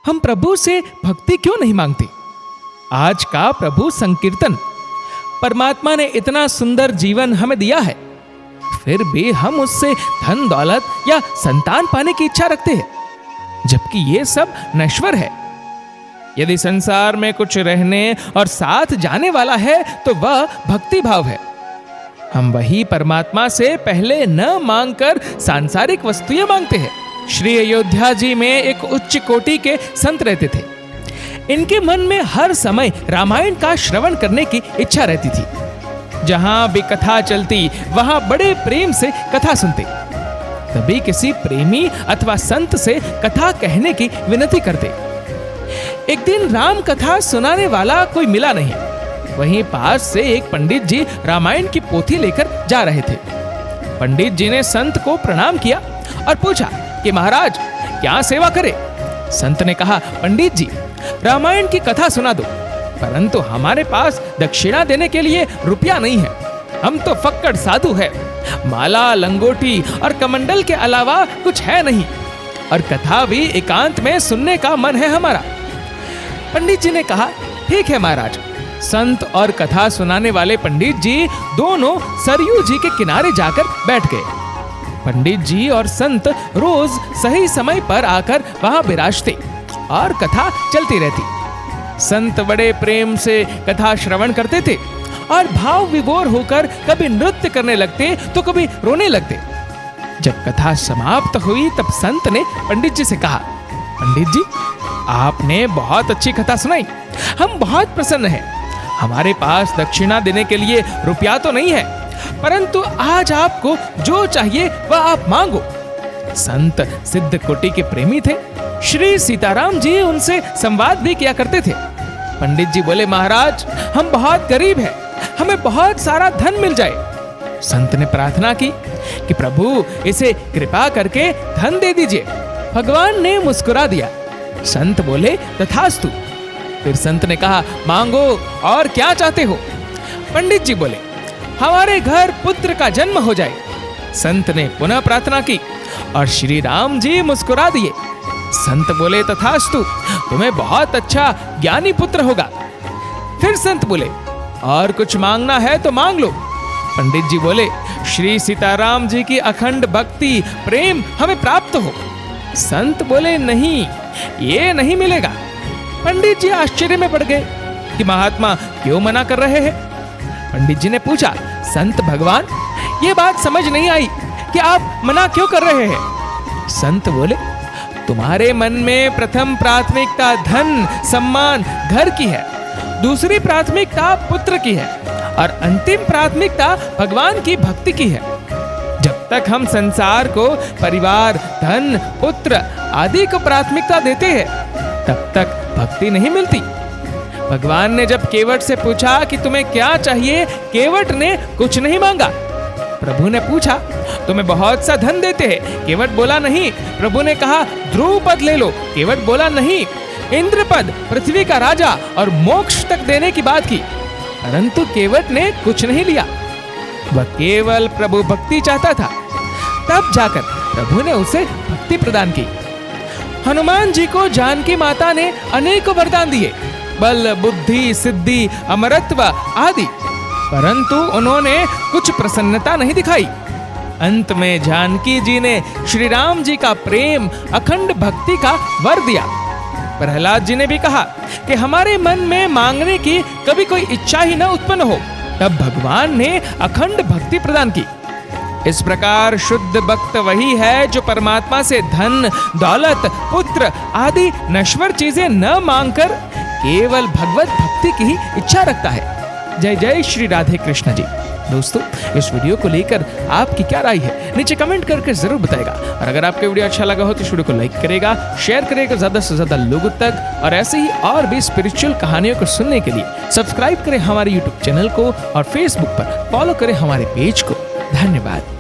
हम प्रभु से भक्ति क्यों नहीं मांगते? आज का प्रभु संकीर्तन। परमात्मा ने इतना सुंदर जीवन हमें दिया है, फिर भी हम उससे धन दौलत या संतान पाने की इच्छा रखते हैं, जबकि ये सब नश्वर है। यदि संसार में कुछ रहने और साथ जाने वाला है तो वह भक्ति भाव है। हम वही परमात्मा से पहले न मांगकर सांसारिक वस्तुएं मांगते हैं। श्री अयोध्या जी में एक उच्च कोटि के संत रहते थे। इनके मन में हर समय रामायण का श्रवण करने की इच्छा रहती थी। जहां भी कथा चलती वहां बड़े प्रेम से कथा सुनते। कभी किसी प्रेमी अथवा संत से कथा कहने की विनती करते। एक दिन राम कथा सुनाने वाला कोई मिला नहीं। वहीं पास से एक पंडित जी रामायण की पोथी लेकर जा रहे थे। पंडित जी ने संत को प्रणाम किया और पूछा कि महाराज क्या सेवा करे? संत ने कहा, पंडित जी रामायण की कथा सुना दो, परंतु हमारे पास दक्षिणा देने के लिए रुपया नहीं है। हम तो फक्कड़ साधु है, माला लंगोटी और कमंडल के अलावा कुछ है नहीं, और कथा भी एकांत में सुनने का मन है हमारा। पंडित जी ने कहा, ठीक है महाराज। संत और कथा सुनाने वाले पंडित जी दोनों सरयू जी के किनारे जाकर बैठ गए। पंडित जी और संत रोज सही समय पर आकर वहां विराजते और कथा चलती रहती। संत बड़े प्रेम से कथा श्रवण करते थे और भाव विभोर होकर कभी नृत्य करने लगते तो कभी रोने लगते। जब कथा समाप्त हुई तब संत ने पंडित जी से कहा, पंडित जी आपने बहुत अच्छी कथा सुनाई, हम बहुत प्रसन्न हैं। हमारे पास दक्षिणा देने के लिए रुपया तो नहीं है, परंतु आज आपको जो चाहिए वह आप मांगो। संत सिद्ध कोटि के प्रेमी थे। श्री सीताराम जी उनसे संवाद भी किया करते थे। पंडित जी बोले, महाराज हम बहुत गरीब हैं, हमें बहुत सारा धन मिल जाए। संत ने प्रार्थना की कि प्रभु इसे कृपा करके धन दे दीजिए। भगवान ने मुस्कुरा दिया। संत बोले, तथास्तु। फिर संत ने कहा, मांगो और क्या चाहते हो? पंडित जी बोले, हमारे घर पुत्र का जन्म हो जाए। संत ने पुनः प्रार्थना की और श्री राम जी मुस्कुरा दिए। संत बोले, तथास्तु, तुम्हें बहुत अच्छा ज्ञानी पुत्र होगा। फिर संत बोले, और कुछ मांगना है तो मांग लो। पंडित जी बोले, श्री सीताराम जी की अखंड भक्ति प्रेम हमें प्राप्त हो। संत बोले, नहीं, ये नहीं मिलेगा। पंडित जी आश्चर्य में पड़ गए कि महात्मा क्यों मना कर रहे हैं। पंडित जी ने पूछा, संत भगवान ये बात समझ नहीं आई कि आप मना क्यों कर रहे हैं। संत बोले, तुम्हारे मन में प्रथम प्राथमिकता धन सम्मान घर की है, दूसरी प्राथमिकता पुत्र की है और अंतिम प्राथमिकता भगवान की भक्ति की है। जब तक हम संसार को परिवार धन पुत्र आदि को प्राथमिकता देते हैं तब तक भक्ति नहीं मिलती। भगवान ने जब केवट से पूछा कि तुम्हें क्या चाहिए, केवट ने कुछ नहीं मांगा। प्रभु ने पूछा, तुम्हें बहुत सा धन देते हैं? केवट बोला नहीं। प्रभु ने कहा, ध्रुव पद ले लो। केवट बोला नहीं। इंद्र पद, पृथ्वी का राजा और मोक्ष तक देने की बात की, परंतु केवट ने कुछ नहीं लिया। वह केवल प्रभु भक्ति चाहता था। तब जाकर प्रभु ने उसे भक्ति प्रदान की। हनुमान जी को जानकी माता ने अनेक वरदान दिए, बल बुद्धि सिद्धि अमरत्व आदि, परंतु उन्होंने कुछ प्रसन्नता नहीं दिखाई। अंत में जानकी जी ने श्री राम जी का प्रेम अखंड भक्ति का वर दिया। प्रहलाद जी ने भी कहा कि हमारे मन में मांगने की कभी कोई इच्छा ही न उत्पन्न हो। तब भगवान ने अखंड भक्ति प्रदान की। इस प्रकार शुद्ध भक्त वही है जो परमात्मा से धन दौलत पुत्र आदि नश्वर चीजें न मांगकर केवल भगवत भक्ति की ही इच्छा रखता है। जय जय श्री राधे कृष्ण जी। दोस्तों, इस वीडियो को लेकर आपकी क्या राय है नीचे कमेंट करके जरूर बताएगा। और अगर आपको वीडियो अच्छा लगा हो तो इस वीडियो को लाइक करेगा, शेयर करेगा ज्यादा से ज्यादा लोगों तक। और ऐसे ही और भी स्पिरिचुअल कहानियों को सुनने के लिए सब्सक्राइब करें हमारे यूट्यूब चैनल को और फेसबुक पर फॉलो करें हमारे पेज को। धन्यवाद।